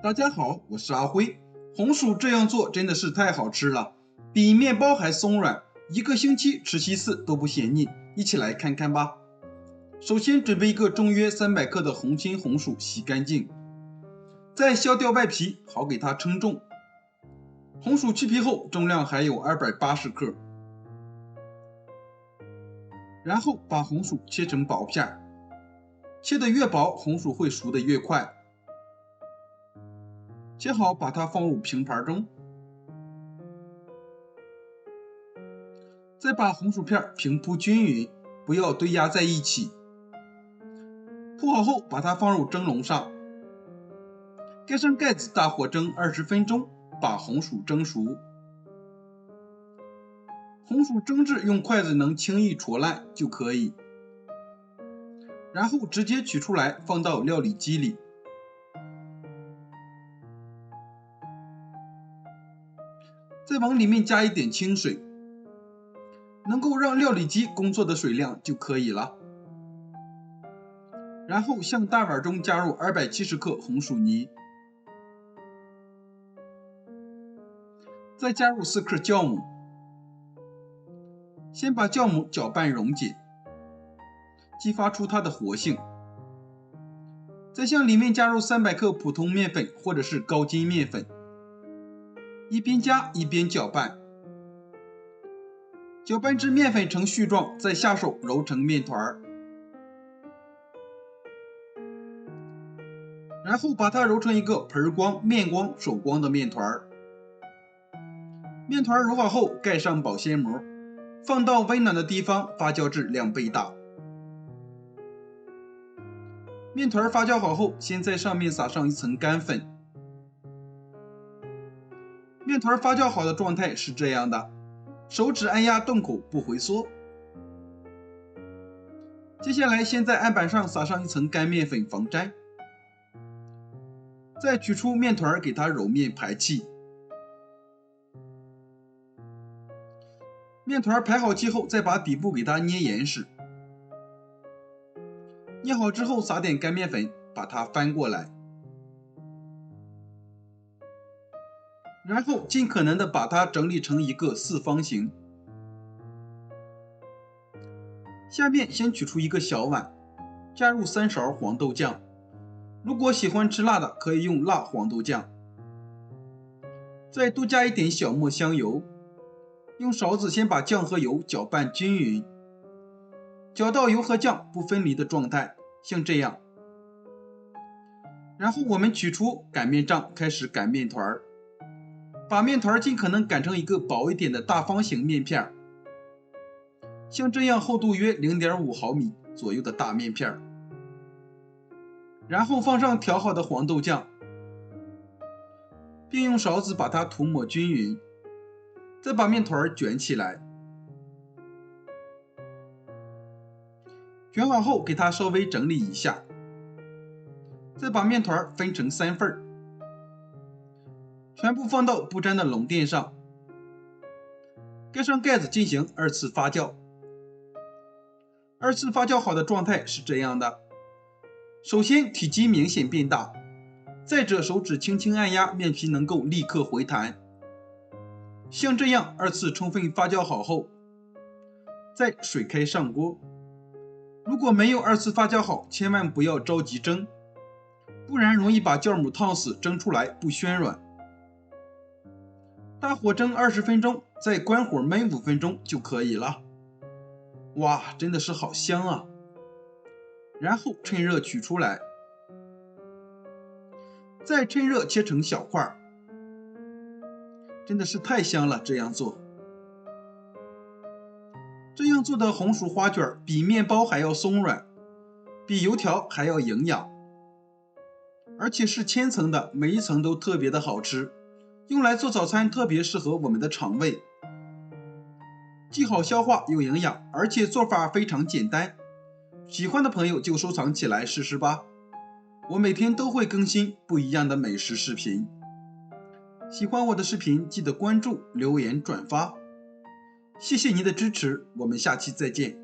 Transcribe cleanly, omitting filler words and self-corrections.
大家好，我是阿辉。红薯这样做真的是太好吃了，比面包还松软，一个星期吃几次都不嫌腻。一起来看看吧。首先准备一个重约300克的红心红薯，洗干净，再削掉外皮，好给它称重。红薯去皮后重量还有280克。然后把红薯切成薄片，切得越薄，红薯会熟得越快。切好，把它放入平盘中，再把红薯片平铺均匀，不要堆压在一起。铺好后，把它放入蒸笼上，盖上盖子，大火蒸20分钟，把红薯蒸熟。红薯蒸至用筷子能轻易戳烂就可以，然后直接取出来放到料理机里。再往里面加一点清水，能够让料理机工作的水量就可以了。然后向大碗中加入270克红薯泥，再加入4克酵母，先把酵母搅拌溶解，激发出它的活性。再向里面加入300克普通面粉或者是高筋面粉，一边加一边搅拌，搅拌至面粉呈絮状，再下手揉成面团，然后把它揉成一个盆光、面光、手光的面团。面团揉好后，盖上保鲜膜，放到温暖的地方发酵至2倍大。面团发酵好后，先在上面撒上一层干粉。面团发酵好的状态是这样的，手指按压洞口不回缩。接下来先在案板上撒上一层干面粉防粘，再取出面团给它揉面排气。面团排好气后，再把底部给它捏严实。捏好之后撒点干面粉，把它翻过来，然后尽可能的把它整理成一个四方形。下面先取出一个小碗，加入3勺黄豆酱，如果喜欢吃辣的，可以用辣黄豆酱。再多加一点小磨香油，用勺子先把酱和油搅拌均匀，搅到油和酱不分离的状态，像这样。然后我们取出擀面杖，开始擀面团，把面团尽可能擀成一个薄一点的大方形面片，像这样厚度约0.5毫米左右的大面片。然后放上调好的黄豆酱，并用勺子把它涂抹均匀，再把面团卷起来。卷好后给它稍微整理一下，再把面团分成3份，全部放到不粘的笼垫上，盖上盖子进行2次发酵。2次发酵好的状态是这样的，首先体积明显变大，再者手指轻轻按压，面皮能够立刻回弹。像这样2次充分发酵好后，再水开上锅。如果没有2次发酵好，千万不要着急蒸，不然容易把酵母烫死，蒸出来不暄软。大火蒸20分钟，再关火焖5分钟就可以了。哇，真的是好香啊！然后趁热取出来，再趁热切成小块，真的是太香了，这样做。这样做的红薯花卷比面包还要松软，比油条还要营养，而且是千层的，每一层都特别的好吃，用来做早餐特别适合我们的肠胃，既好消化又营养，而且做法非常简单。喜欢的朋友就收藏起来试试吧，我每天都会更新不一样的美食视频。喜欢我的视频记得关注、留言、转发，谢谢您的支持，我们下期再见。